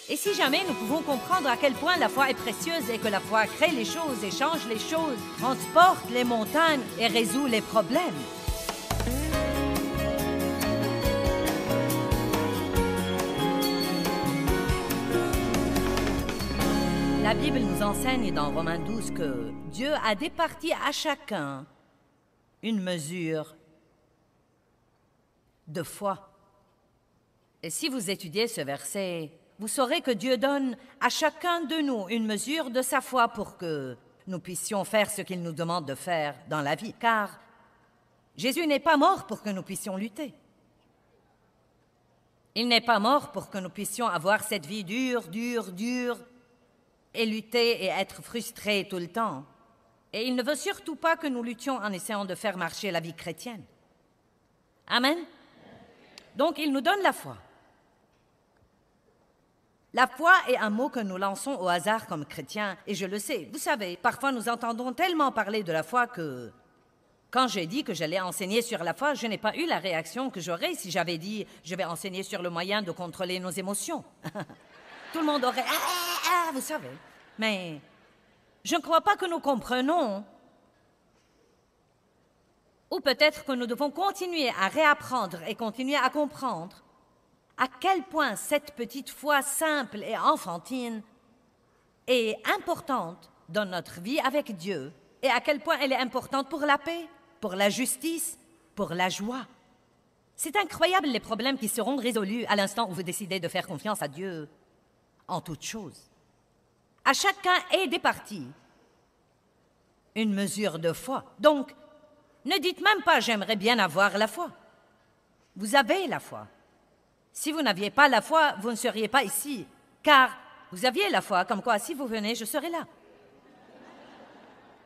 Et si jamais nous pouvons comprendre à quel point la foi est précieuse et que la foi crée les choses et change les choses, transporte les montagnes et résout les problèmes. La Bible nous enseigne dans Romains 12 que Dieu a départi à chacun une mesure de foi. Et si vous étudiez ce verset, vous saurez que Dieu donne à chacun de nous une mesure de sa foi pour que nous puissions faire ce qu'il nous demande de faire dans la vie. Car Jésus n'est pas mort pour que nous puissions lutter. Il n'est pas mort pour que nous puissions avoir cette vie dure et lutter et être frustrés tout le temps. Et il ne veut surtout pas que nous luttions en essayant de faire marcher la vie chrétienne. Amen. Donc, il nous donne la foi. La foi est un mot que nous lançons au hasard comme chrétiens, et je le sais. Vous savez, parfois nous entendons tellement parler de la foi que, quand j'ai dit que j'allais enseigner sur la foi, je n'ai pas eu la réaction que j'aurais si j'avais dit « je vais enseigner sur le moyen de contrôler nos émotions ». Tout le monde aurait « ah, vous savez ». Mais je ne crois pas que nous comprenons, ou peut-être que nous devons continuer à réapprendre et continuer à comprendre à quel point cette petite foi simple et enfantine est importante dans notre vie avec Dieu et à quel point elle est importante pour la paix, pour la justice, pour la joie. C'est incroyable les problèmes qui seront résolus à l'instant où vous décidez de faire confiance à Dieu en toutes choses. À chacun est départi une mesure de foi. Donc, ne dites même pas « j'aimerais bien avoir la foi ». Vous avez la foi. Si vous n'aviez pas la foi, vous ne seriez pas ici, car vous aviez la foi, comme quoi si vous venez, je serai là.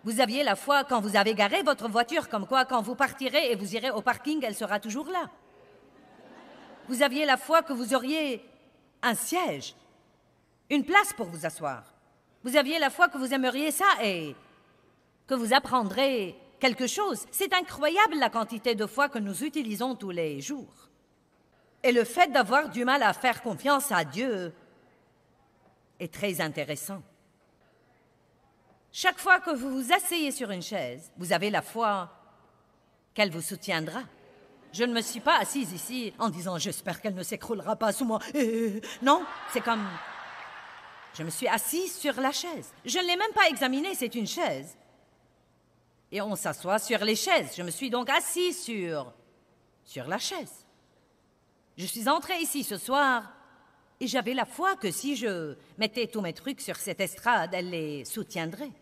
Vous aviez la foi quand vous avez garé votre voiture, comme quoi quand vous partirez et vous irez au parking, elle sera toujours là. Vous aviez la foi que vous auriez un siège, une place pour vous asseoir. Vous aviez la foi que vous aimeriez ça et que vous apprendrez quelque chose. C'est incroyable la quantité de foi que nous utilisons tous les jours. Et le fait d'avoir du mal à faire confiance à Dieu est très intéressant. Chaque fois que vous vous asseyez sur une chaise, vous avez la foi qu'elle vous soutiendra. Je ne me suis pas assise ici en disant « j'espère qu'elle ne s'écroulera pas sous moi ». Non, c'est comme... Je me suis assise sur la chaise. Je ne l'ai même pas examinée, c'est une chaise. Et on s'assoit sur les chaises. Je me suis donc assise sur la chaise. Je suis entrée ici ce soir et j'avais la foi que si je mettais tous mes trucs sur cette estrade, elle les soutiendrait.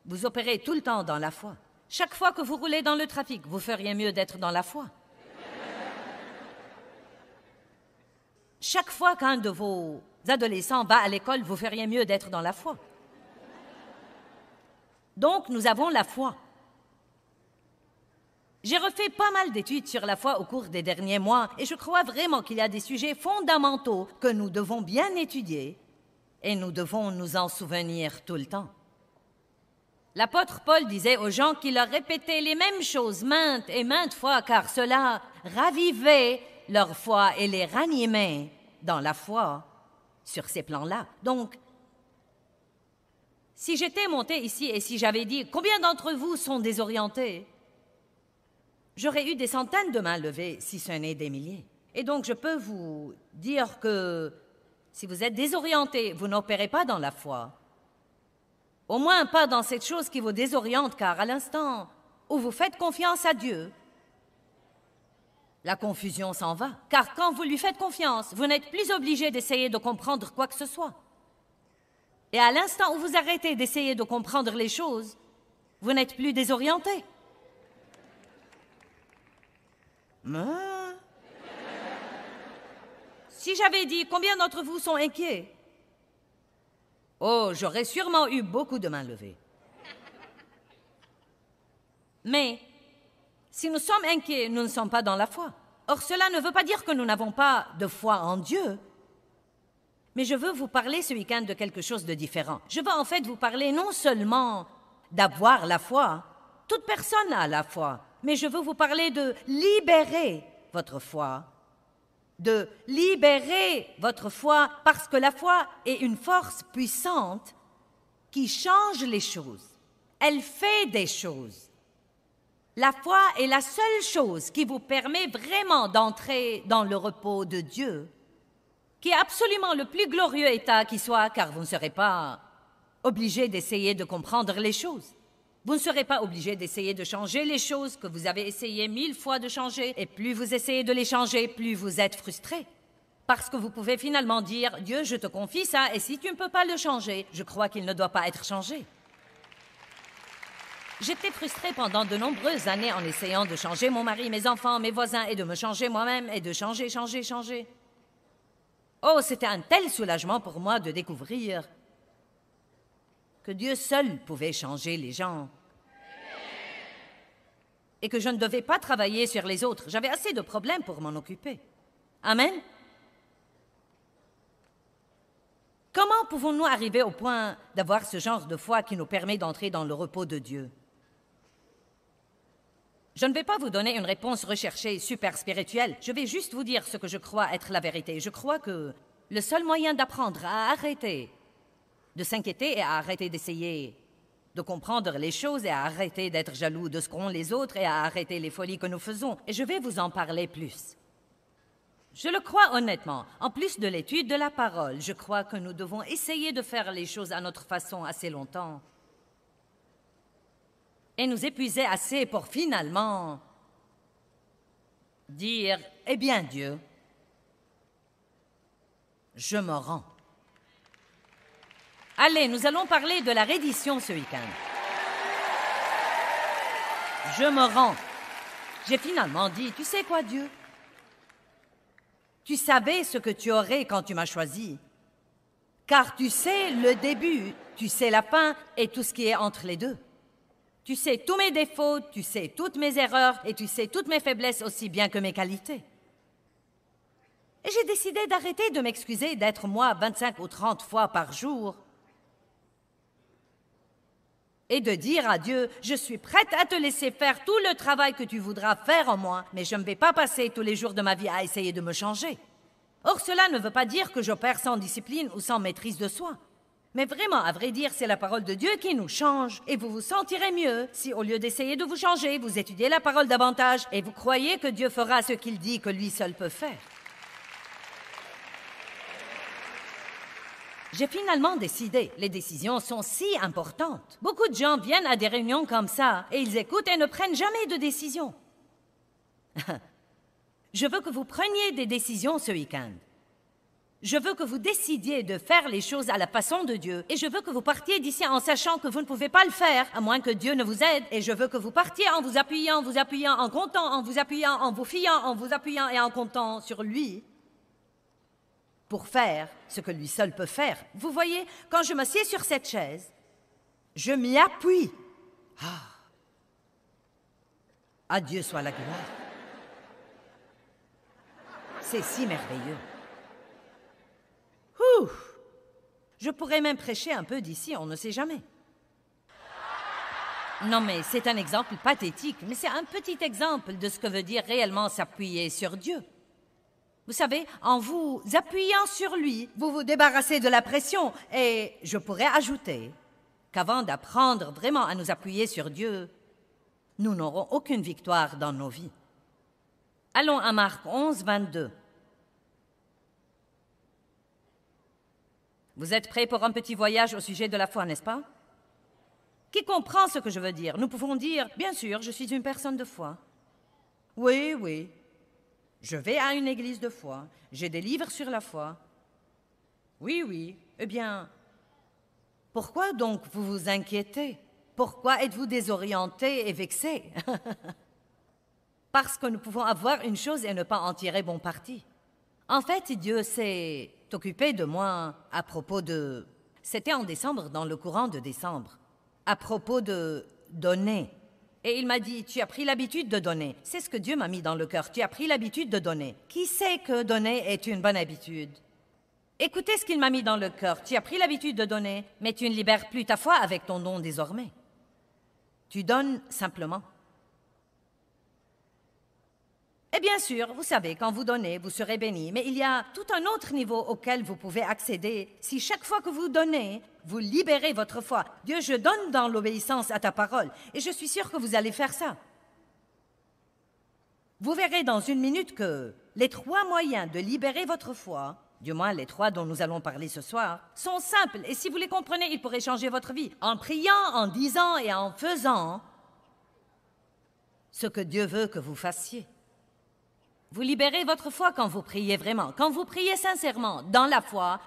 Vous opérez tout le temps dans la foi. Chaque fois que vous roulez dans le trafic, vous feriez mieux d'être dans la foi. Chaque fois qu'un de vos adolescents va à l'école, vous feriez mieux d'être dans la foi. Donc, nous avons la foi. J'ai refait pas mal d'études sur la foi au cours des derniers mois et je crois vraiment qu'il y a des sujets fondamentaux que nous devons bien étudier et nous devons nous en souvenir tout le temps. L'apôtre Paul disait aux gens qu'il leur répétait les mêmes choses maintes et maintes fois car cela ravivait leur foi et les ranimait dans la foi sur ces plans-là. Donc, si j'étais montée ici et si j'avais dit « Combien d'entre vous sont désorientés ?» J'aurais eu des centaines de mains levées, si ce n'est des milliers. Et donc, je peux vous dire que si vous êtes désorienté, vous n'opérez pas dans la foi. Au moins pas dans cette chose qui vous désoriente, car à l'instant où vous faites confiance à Dieu, la confusion s'en va. Car quand vous lui faites confiance, vous n'êtes plus obligé d'essayer de comprendre quoi que ce soit. Et à l'instant où vous arrêtez d'essayer de comprendre les choses, vous n'êtes plus désorienté. Si j'avais dit « Combien d'entre vous sont inquiets ?» Oh, j'aurais sûrement eu beaucoup de mains levées. Mais si nous sommes inquiets, nous ne sommes pas dans la foi. Or, cela ne veut pas dire que nous n'avons pas de foi en Dieu. Mais je veux vous parler ce week-end de quelque chose de différent. Je veux en fait vous parler non seulement d'avoir la foi, toute personne a la foi, mais je veux vous parler de libérer votre foi de libérer votre foi parce que la foi est une force puissante qui change les choses. Elle fait des choses. La foi est la seule chose qui vous permet vraiment d'entrer dans le repos de Dieu, qui est absolument le plus glorieux état qui soit, car vous ne serez pas obligé d'essayer de comprendre les choses. Vous ne serez pas obligé d'essayer de changer les choses que vous avez essayé 1000 fois de changer, et plus vous essayez de les changer, plus vous êtes frustré. Parce que vous pouvez finalement dire, Dieu, je te confie ça, et si tu ne peux pas le changer, je crois qu'il ne doit pas être changé. J'étais frustrée pendant de nombreuses années en essayant de changer mon mari, mes enfants, mes voisins, et de me changer moi-même, et de changer. Oh, c'était un tel soulagement pour moi de découvrir que Dieu seul pouvait changer les gens. Et que je ne devais pas travailler sur les autres. J'avais assez de problèmes pour m'en occuper. Amen. Comment pouvons-nous arriver au point d'avoir ce genre de foi qui nous permet d'entrer dans le repos de Dieu? Je ne vais pas vous donner une réponse recherchée, super spirituelle. Je vais juste vous dire ce que je crois être la vérité. Je crois que le seul moyen d'apprendre à arrêter de s'inquiéter et à arrêter d'essayer de comprendre les choses et à arrêter d'être jaloux de ce qu'ont les autres et à arrêter les folies que nous faisons. Et je vais vous en parler plus. Je le crois honnêtement. En plus de l'étude de la parole, je crois que nous devons essayer de faire les choses à notre façon assez longtemps et nous épuiser assez pour finalement dire « Eh bien, Dieu, je me rends. » Allez, nous allons parler de la reddition ce week-end. Je me rends. J'ai finalement dit « Tu sais quoi, Dieu? Tu savais ce que tu aurais quand tu m'as choisi. Car tu sais le début, tu sais la fin et tout ce qui est entre les deux. Tu sais tous mes défauts, tu sais toutes mes erreurs et tu sais toutes mes faiblesses aussi bien que mes qualités. Et j'ai décidé d'arrêter de m'excuser d'être moi 25 ou 30 fois par jour et de dire à Dieu, je suis prête à te laisser faire tout le travail que tu voudras faire en moi, mais je ne vais pas passer tous les jours de ma vie à essayer de me changer. Or, cela ne veut pas dire que j'opère sans discipline ou sans maîtrise de soi. Mais vraiment, à vrai dire, c'est la parole de Dieu qui nous change. Et vous vous sentirez mieux si, au lieu d'essayer de vous changer, vous étudiez la parole davantage et vous croyez que Dieu fera ce qu'il dit que lui seul peut faire. J'ai finalement décidé. Les décisions sont si importantes. Beaucoup de gens viennent à des réunions comme ça et ils écoutent et ne prennent jamais de décision. Je veux que vous preniez des décisions ce week-end. Je veux que vous décidiez de faire les choses à la façon de Dieu. Et je veux que vous partiez d'ici en sachant que vous ne pouvez pas le faire, à moins que Dieu ne vous aide. Et je veux que vous partiez en vous appuyant, en comptant, en vous appuyant, en vous fiant, en vous appuyant et en comptant sur lui pour faire ce que lui seul peut faire. Vous voyez, quand je m'assieds sur cette chaise, je m'y appuie. À Dieu soit la gloire. C'est si merveilleux. Je pourrais même prêcher un peu d'ici, on ne sait jamais. Non, mais c'est un exemple pathétique, mais c'est un petit exemple de ce que veut dire réellement s'appuyer sur Dieu. Vous savez, en vous appuyant sur lui, vous vous débarrassez de la pression. Et je pourrais ajouter qu'avant d'apprendre vraiment à nous appuyer sur Dieu, nous n'aurons aucune victoire dans nos vies. Allons à Marc 11, 22. Vous êtes prêts pour un petit voyage au sujet de la foi, n'est-ce pas? Qui comprend ce que je veux dire? Nous pouvons dire, bien sûr, je suis une personne de foi. Oui, oui. Je vais à une église de foi. J'ai des livres sur la foi. Oui, oui. Eh bien, pourquoi donc vous vous inquiétez? Pourquoi êtes-vous désorienté et vexé? Parce que nous pouvons avoir une chose et ne pas en tirer bon parti. En fait, Dieu s'est occupé de moi à propos de... C'était en décembre, dans le courant de décembre. À propos de donner. Et il m'a dit, tu as pris l'habitude de donner. C'est ce que Dieu m'a mis dans le cœur. Tu as pris l'habitude de donner. Qui sait que donner est une bonne habitude? Écoutez ce qu'il m'a mis dans le cœur. Tu as pris l'habitude de donner, mais tu ne libères plus ta foi avec ton don désormais. Tu donnes simplement. Et bien sûr, vous savez, quand vous donnez, vous serez béni. Mais il y a tout un autre niveau auquel vous pouvez accéder. Si chaque fois que vous donnez, vous libérez votre foi. Dieu, je donne dans l'obéissance à ta parole. Et je suis sûre que vous allez faire ça. Vous verrez dans une minute que les 3 moyens de libérer votre foi, du moins les 3 dont nous allons parler ce soir, sont simples. Et si vous les comprenez, ils pourraient changer votre vie. En priant, en disant et en faisant ce que Dieu veut que vous fassiez. Vous libérez votre foi quand vous priez vraiment. Quand vous priez sincèrement, dans la foi,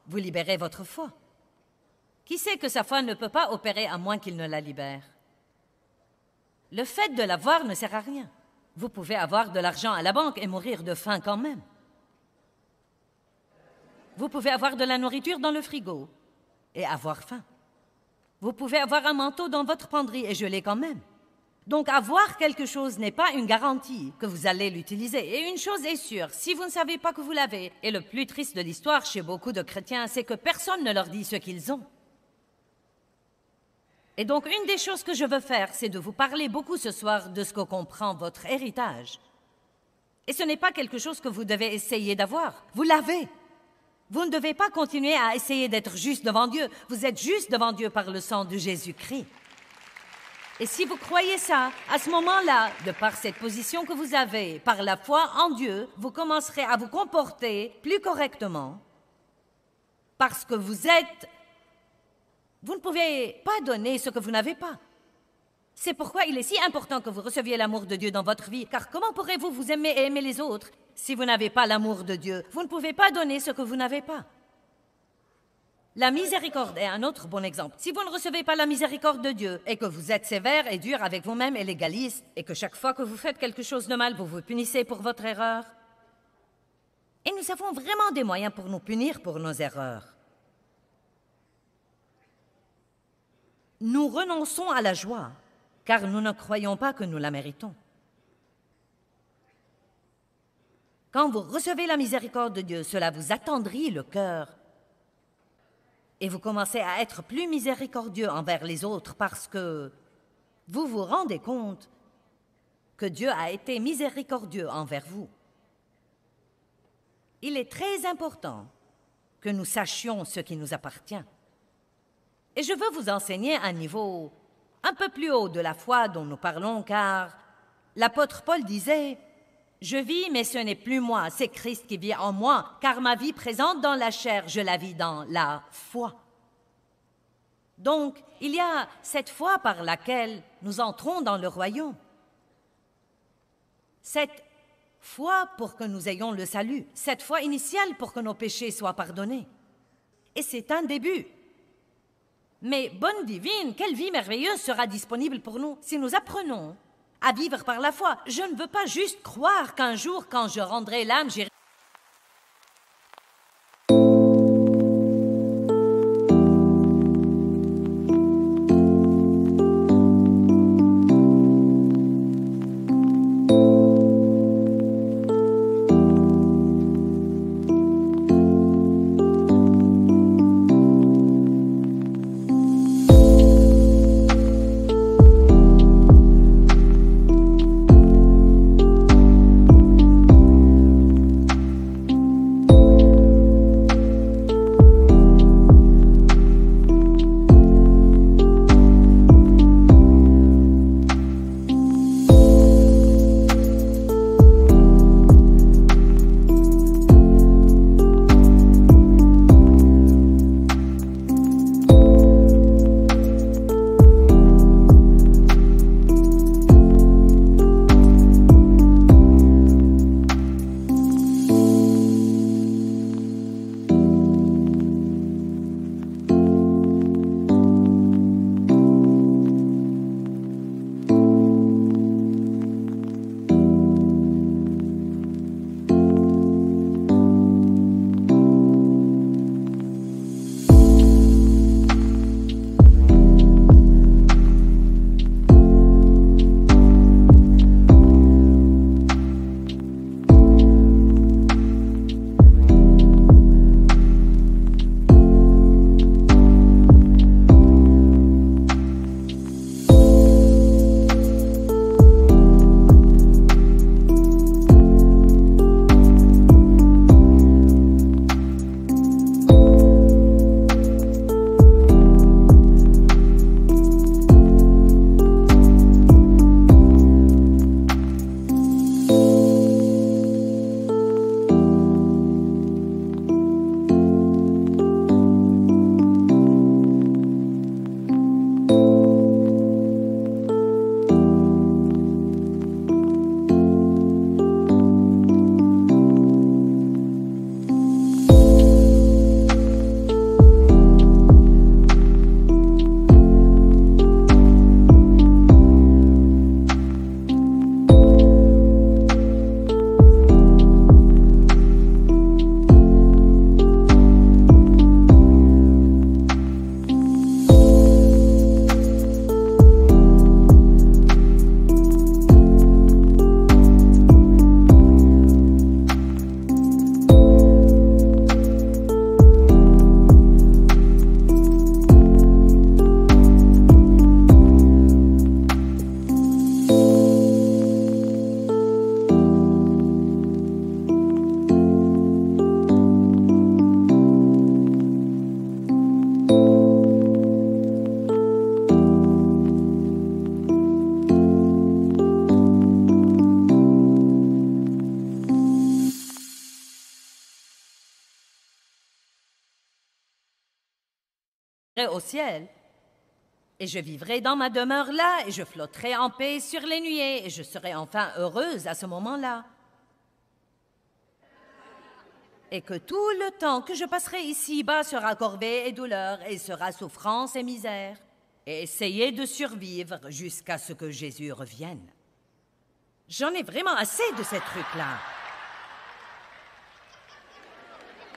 vous libérez votre foi. Qui sait que sa foi ne peut pas opérer à moins qu'il ne la libère? Le fait de l'avoir ne sert à rien. Vous pouvez avoir de l'argent à la banque et mourir de faim quand même. Vous pouvez avoir de la nourriture dans le frigo et avoir faim. Vous pouvez avoir un manteau dans votre penderie et geler quand même. Donc, avoir quelque chose n'est pas une garantie que vous allez l'utiliser. Et une chose est sûre, si vous ne savez pas que vous l'avez, et le plus triste de l'histoire chez beaucoup de chrétiens, c'est que personne ne leur dit ce qu'ils ont. Et donc, une des choses que je veux faire, c'est de vous parler beaucoup ce soir de ce que comprend votre héritage. Et ce n'est pas quelque chose que vous devez essayer d'avoir. Vous l'avez. Vous ne devez pas continuer à essayer d'être juste devant Dieu. Vous êtes juste devant Dieu par le sang de Jésus-Christ. Et si vous croyez ça, à ce moment-là, de par cette position que vous avez, par la foi en Dieu, vous commencerez à vous comporter plus correctement parce que vous ne pouvez pas donner ce que vous n'avez pas. C'est pourquoi il est si important que vous receviez l'amour de Dieu dans votre vie, car comment pourrez-vous vous aimer et aimer les autres si vous n'avez pas l'amour de Dieu? Vous ne pouvez pas donner ce que vous n'avez pas. La miséricorde est un autre bon exemple. Si vous ne recevez pas la miséricorde de Dieu et que vous êtes sévère et dur avec vous-même et légaliste, et que chaque fois que vous faites quelque chose de mal, vous vous punissez pour votre erreur, et nous avons vraiment des moyens pour nous punir pour nos erreurs. Nous renonçons à la joie, car nous ne croyons pas que nous la méritons. Quand vous recevez la miséricorde de Dieu, cela vous attendrit le cœur. Et vous commencez à être plus miséricordieux envers les autres parce que vous vous rendez compte que Dieu a été miséricordieux envers vous. Il est très important que nous sachions ce qui nous appartient. Et je veux vous enseigner un niveau un peu plus haut de la foi dont nous parlons, car l'apôtre Paul disait « Je vis, mais ce n'est plus moi, c'est Christ qui vit en moi, car ma vie présente dans la chair, je la vis dans la foi. » Donc, il y a cette foi par laquelle nous entrons dans le royaume. Cette foi pour que nous ayons le salut, cette foi initiale pour que nos péchés soient pardonnés. Et c'est un début. Mais bonne divine, quelle vie merveilleuse sera disponible pour nous si nous apprenons à vivre par la foi. Je ne veux pas juste croire qu'un jour, quand je rendrai l'âme, j'irai au ciel. Et je vivrai dans ma demeure là, et je flotterai en paix sur les nuées, et je serai enfin heureuse à ce moment-là. Et que tout le temps que je passerai ici-bas sera corvée et douleur, et sera souffrance et misère, et essayer de survivre jusqu'à ce que Jésus revienne. J'en ai vraiment assez de ces trucs-là.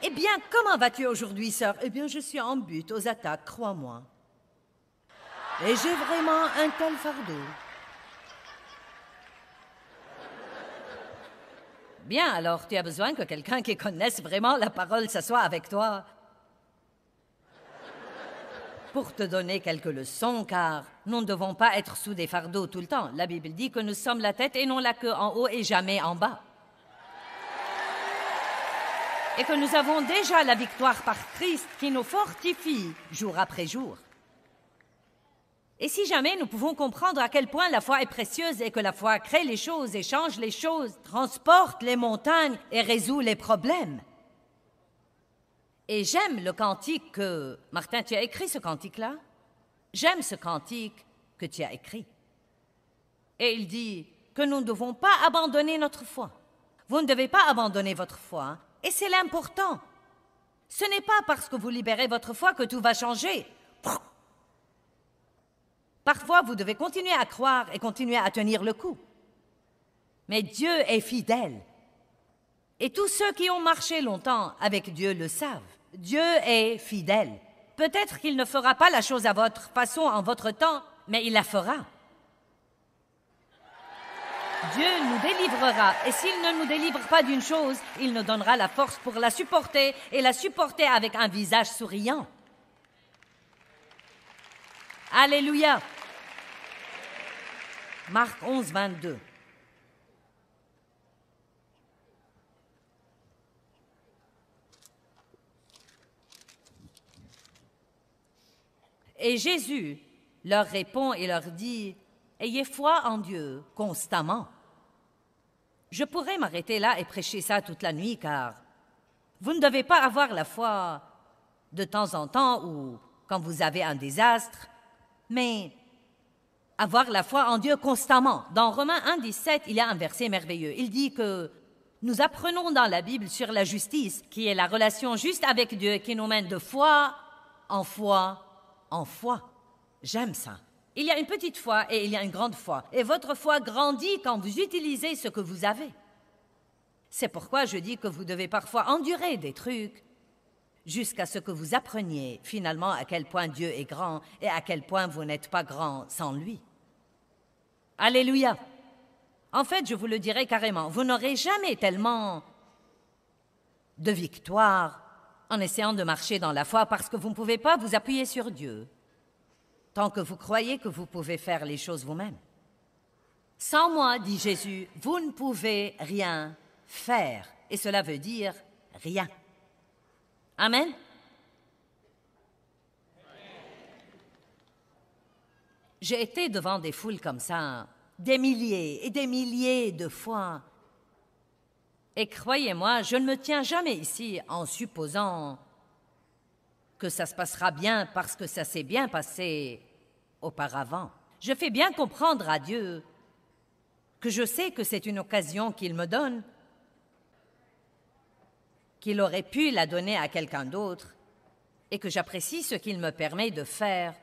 Eh bien, comment vas-tu aujourd'hui, sœur? Eh bien, je suis en butte aux attaques, crois-moi. Et j'ai vraiment un tel fardeau. Bien, alors tu as besoin que quelqu'un qui connaisse vraiment la parole s'assoie avec toi pour te donner quelques leçons, car nous ne devons pas être sous des fardeaux tout le temps. La Bible dit que nous sommes la tête et non la queue, en haut et jamais en bas. Et que nous avons déjà la victoire par Christ qui nous fortifie jour après jour. Et si jamais nous pouvons comprendre à quel point la foi est précieuse et que la foi crée les choses et change les choses, transporte les montagnes et résout les problèmes. Et j'aime le cantique que... Martin, tu as écrit ce cantique-là? J'aime ce cantique que tu as écrit. Et il dit que nous ne devons pas abandonner notre foi. Vous ne devez pas abandonner votre foi, hein? Et c'est l'important. Ce n'est pas parce que vous libérez votre foi que tout va changer. Parfois, vous devez continuer à croire et continuer à tenir le coup. Mais Dieu est fidèle. Et tous ceux qui ont marché longtemps avec Dieu le savent. Dieu est fidèle. Peut-être qu'il ne fera pas la chose à votre façon en votre temps, mais il la fera. Dieu nous délivrera, et s'il ne nous délivre pas d'une chose, il nous donnera la force pour la supporter, et la supporter avec un visage souriant. Alléluia. Marc 11, 22. Et Jésus leur répond et leur dit, « Ayez foi en Dieu constamment. » Je pourrais m'arrêter là et prêcher ça toute la nuit, car vous ne devez pas avoir la foi de temps en temps ou quand vous avez un désastre, mais avoir la foi en Dieu constamment. Dans Romains 1, 17, il y a un verset merveilleux. Il dit que nous apprenons dans la Bible sur la justice, qui est la relation juste avec Dieu, qui nous mène de foi en foi en foi. J'aime ça. Il y a une petite foi et il y a une grande foi. Et votre foi grandit quand vous utilisez ce que vous avez. C'est pourquoi je dis que vous devez parfois endurer des trucs jusqu'à ce que vous appreniez finalement à quel point Dieu est grand et à quel point vous n'êtes pas grand sans lui. Alléluia! En fait, je vous le dirai carrément, vous n'aurez jamais tellement de victoire en essayant de marcher dans la foi parce que vous ne pouvez pas vous appuyer sur Dieu tant que vous croyez que vous pouvez faire les choses vous-même. Sans moi, dit Jésus, vous ne pouvez rien faire. Et cela veut dire rien. Amen? J'ai été devant des foules comme ça, des milliers et des milliers de fois. Et croyez-moi, je ne me tiens jamais ici en supposant que ça se passera bien parce que ça s'est bien passé auparavant. Je fais bien comprendre à Dieu que je sais que c'est une occasion qu'il me donne, qu'il aurait pu la donner à quelqu'un d'autre, et que j'apprécie ce qu'il me permet de faire,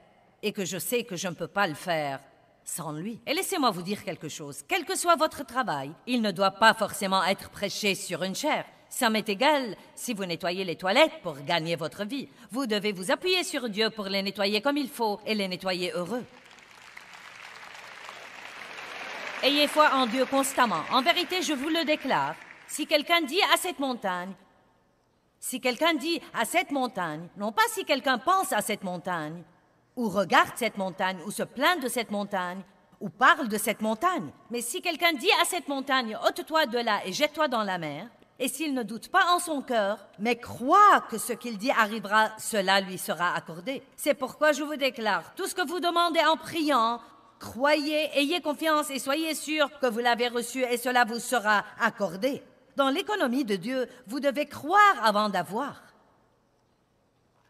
et que je sais que je ne peux pas le faire sans lui. Et laissez-moi vous dire quelque chose. Quel que soit votre travail, il ne doit pas forcément être prêché sur une chaire. Ça m'est égal si vous nettoyez les toilettes pour gagner votre vie. Vous devez vous appuyer sur Dieu pour les nettoyer comme il faut et les nettoyer heureux. Ayez foi en Dieu constamment. En vérité, je vous le déclare, si quelqu'un dit à cette montagne, non pas si quelqu'un pense à cette montagne, ou regarde cette montagne, ou se plaint de cette montagne, ou parle de cette montagne, mais si quelqu'un dit à cette montagne, ôte-toi de là et jette-toi dans la mer, et s'il ne doute pas en son cœur, mais croit que ce qu'il dit arrivera, cela lui sera accordé. C'est pourquoi je vous déclare, tout ce que vous demandez en priant, croyez, ayez confiance et soyez sûrs que vous l'avez reçu et cela vous sera accordé. Dans l'économie de Dieu, vous devez croire avant d'avoir.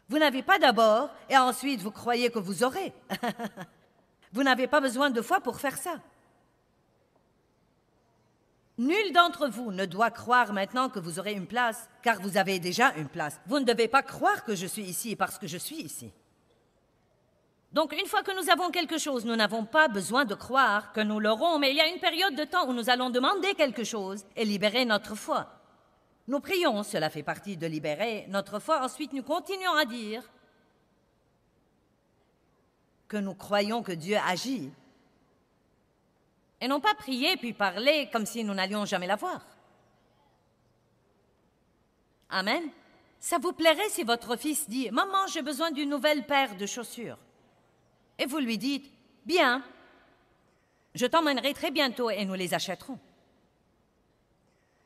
Vous n'avez pas d'abord, et ensuite vous croyez que vous aurez. Vous n'avez pas besoin de foi pour faire ça. Nul d'entre vous ne doit croire maintenant que vous aurez une place, car vous avez déjà une place. Vous ne devez pas croire que je suis ici parce que je suis ici. Donc, une fois que nous avons quelque chose, nous n'avons pas besoin de croire que nous l'aurons, mais il y a une période de temps où nous allons demander quelque chose et libérer notre foi. Nous prions, cela fait partie de libérer notre foi. Ensuite, nous continuons à dire que nous croyons que Dieu agit. Et non pas prier puis parler comme si nous n'allions jamais la voir. Amen. Ça vous plairait si votre fils dit « Maman, j'ai besoin d'une nouvelle paire de chaussures. » Et vous lui dites « Bien, je t'emmènerai très bientôt et nous les achèterons. »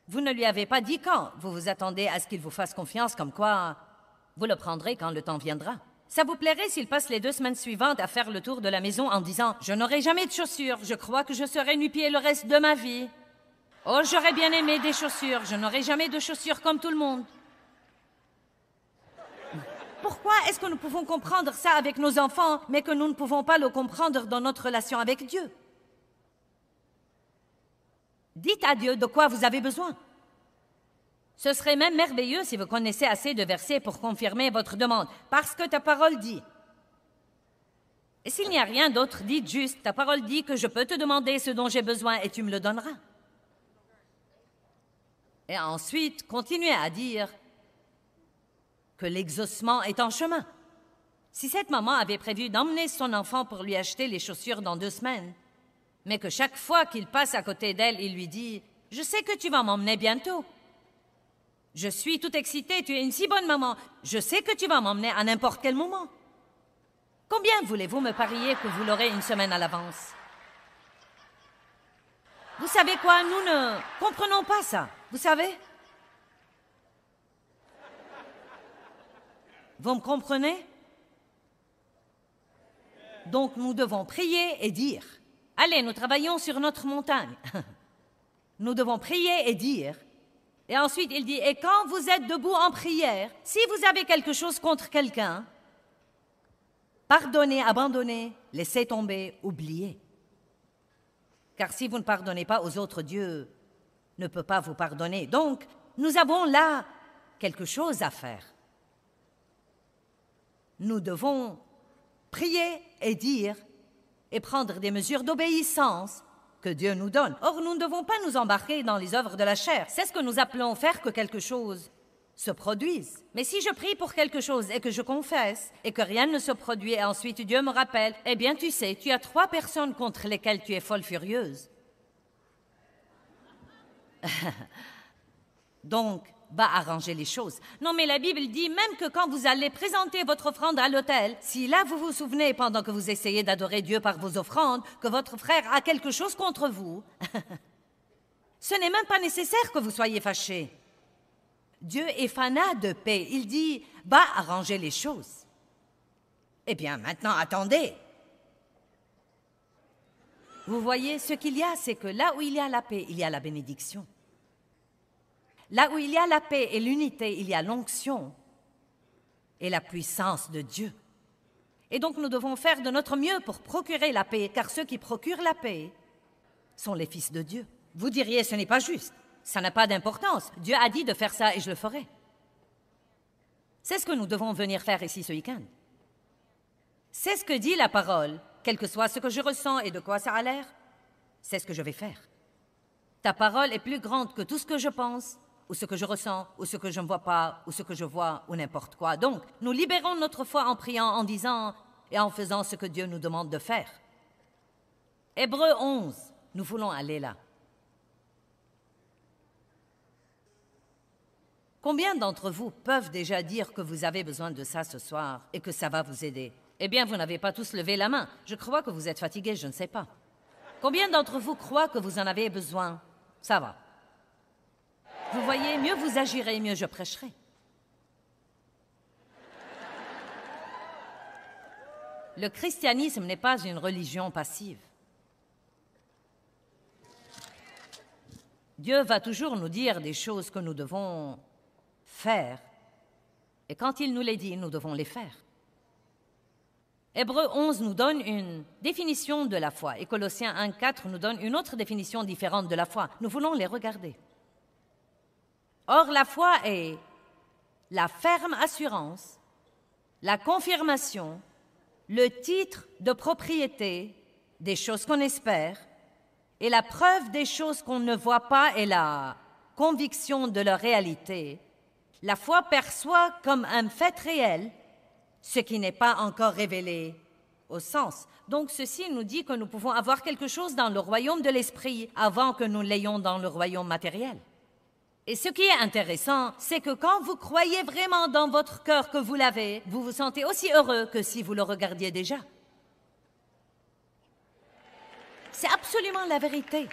Vous ne lui avez pas dit quand. Vous vous attendez à ce qu'il vous fasse confiance, comme quoi vous le prendrez quand le temps viendra. Ça vous plairait s'il passe les 2 semaines suivantes à faire le tour de la maison en disant « Je n'aurai jamais de chaussures, je crois que je serai nu-pied le reste de ma vie. Oh, j'aurais bien aimé des chaussures, je n'aurai jamais de chaussures comme tout le monde. » Pourquoi est-ce que nous pouvons comprendre ça avec nos enfants, mais que nous ne pouvons pas le comprendre dans notre relation avec Dieu? Dites à Dieu de quoi vous avez besoin. Ce serait même merveilleux si vous connaissez assez de versets pour confirmer votre demande, parce que ta parole dit. Et s'il n'y a rien d'autre, dites juste, ta parole dit que je peux te demander ce dont j'ai besoin et tu me le donneras. Et ensuite, continuez à dire que l'exaucement est en chemin. Si cette maman avait prévu d'emmener son enfant pour lui acheter les chaussures dans 2 semaines, mais que chaque fois qu'il passe à côté d'elle, il lui dit « Je sais que tu vas m'emmener bientôt. Je suis tout excitée, tu es une si bonne maman. Je sais que tu vas m'emmener à n'importe quel moment. Combien voulez-vous me parier que vous l'aurez une semaine à l'avance? » Vous savez quoi, nous ne comprenons pas ça, vous savez? Vous me comprenez? Donc nous devons prier et dire, « Allez, nous travaillons sur notre montagne. » Nous devons prier et dire, et ensuite il dit, « Et quand vous êtes debout en prière, si vous avez quelque chose contre quelqu'un, pardonnez, abandonnez, laissez tomber, oubliez. Car si vous ne pardonnez pas aux autres, Dieu ne peut pas vous pardonner. Donc, nous avons là quelque chose à faire. Nous devons prier et dire et prendre des mesures d'obéissance que Dieu nous donne. Or, nous ne devons pas nous embarquer dans les œuvres de la chair. C'est ce que nous appelons faire que quelque chose se produise. Mais si je prie pour quelque chose et que je confesse et que rien ne se produit et ensuite Dieu me rappelle, eh bien tu sais, tu as 3 personnes contre lesquelles tu es folle furieuse. Donc, va arranger les choses. Non, mais la Bible dit même que quand vous allez présenter votre offrande à l'autel, si là vous vous souvenez pendant que vous essayez d'adorer Dieu par vos offrandes, que votre frère a quelque chose contre vous, ce n'est même pas nécessaire que vous soyez fâchés. Dieu est fanat de paix. Il dit, va arranger les choses. Eh bien, maintenant, attendez. Vous voyez, ce qu'il y a, c'est que là où il y a la paix, il y a la bénédiction. Là où il y a la paix et l'unité, il y a l'onction et la puissance de Dieu. Et donc nous devons faire de notre mieux pour procurer la paix, car ceux qui procurent la paix sont les fils de Dieu. Vous diriez, ce n'est pas juste, ça n'a pas d'importance. Dieu a dit de faire ça et je le ferai. C'est ce que nous devons venir faire ici ce week-end. C'est ce que dit la parole, quel que soit ce que je ressens et de quoi ça a l'air, c'est ce que je vais faire. Ta parole est plus grande que tout ce que je pense, ou ce que je ressens, ou ce que je ne vois pas, ou ce que je vois, ou n'importe quoi. Donc, nous libérons notre foi en priant, en disant et en faisant ce que Dieu nous demande de faire. Hébreux 11, nous voulons aller là. Combien d'entre vous peuvent déjà dire que vous avez besoin de ça ce soir et que ça va vous aider? Eh bien, vous n'avez pas tous levé la main. Je crois que vous êtes fatigués, je ne sais pas. Combien d'entre vous croient que vous en avez besoin? Ça va. Vous voyez, mieux vous agirez, mieux je prêcherai. Le christianisme n'est pas une religion passive. Dieu va toujours nous dire des choses que nous devons faire Et quand il nous les dit, nous devons les faire. Hébreux 11 nous donne une définition de la foi et Colossiens 1,4 nous donne une autre définition différente de la foi. Nous voulons les regarder. Or, la foi est la ferme assurance, la confirmation, le titre de propriété des choses qu'on espère et la preuve des choses qu'on ne voit pas et la conviction de leur réalité. La foi perçoit comme un fait réel ce qui n'est pas encore révélé au sens. Donc ceci nous dit que nous pouvons avoir quelque chose dans le royaume de l'esprit avant que nous l'ayons dans le royaume matériel. Et ce qui est intéressant, c'est que quand vous croyez vraiment dans votre cœur que vous l'avez, vous vous sentez aussi heureux que si vous le regardiez déjà. C'est absolument la vérité.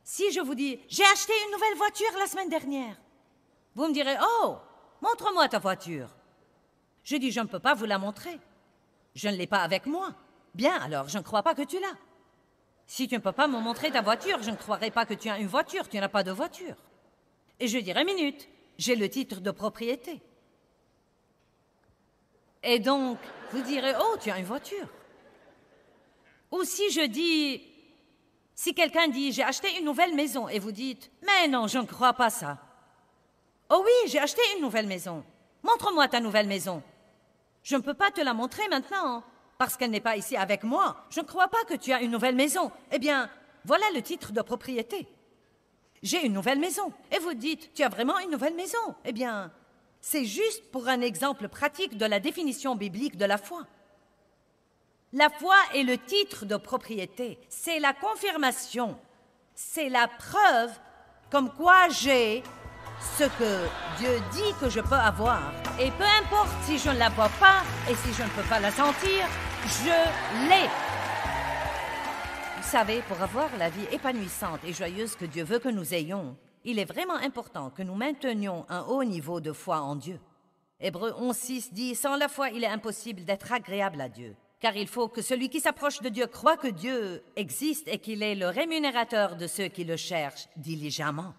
Si je vous dis, j'ai acheté une nouvelle voiture la semaine dernière, vous me direz, oh, montre-moi ta voiture. Je dis, je ne peux pas vous la montrer. Je ne l'ai pas avec moi. Bien, alors, je ne crois pas que tu l'as. Si tu ne peux pas me montrer ta voiture, je ne croirai pas que tu as une voiture. Tu n'as pas de voiture. Et je dirai, minute, j'ai le titre de propriété. Et donc, vous direz, oh, tu as une voiture. Ou si je dis, si quelqu'un dit, j'ai acheté une nouvelle maison, et vous dites, mais non, je ne crois pas ça. Oh oui, j'ai acheté une nouvelle maison. Montre-moi ta nouvelle maison. Je ne peux pas te la montrer maintenant, parce qu'elle n'est pas ici avec moi. Je ne crois pas que tu as une nouvelle maison. Eh bien, voilà le titre de propriété. J'ai une nouvelle maison. Et vous dites, tu as vraiment une nouvelle maison. Eh bien, c'est juste pour un exemple pratique de la définition biblique de la foi. La foi est le titre de propriété. C'est la confirmation. C'est la preuve comme quoi j'ai ce que Dieu dit que je peux avoir. Et peu importe si je ne la vois pas et si je ne peux pas la sentir, je l'ai. Vous savez, pour avoir la vie épanouissante et joyeuse que Dieu veut que nous ayons, il est vraiment important que nous maintenions un haut niveau de foi en Dieu. Hébreux 11,6 dit « Sans la foi, il est impossible d'être agréable à Dieu. Car il faut que celui qui s'approche de Dieu croie que Dieu existe et qu'il est le rémunérateur de ceux qui le cherchent diligemment. »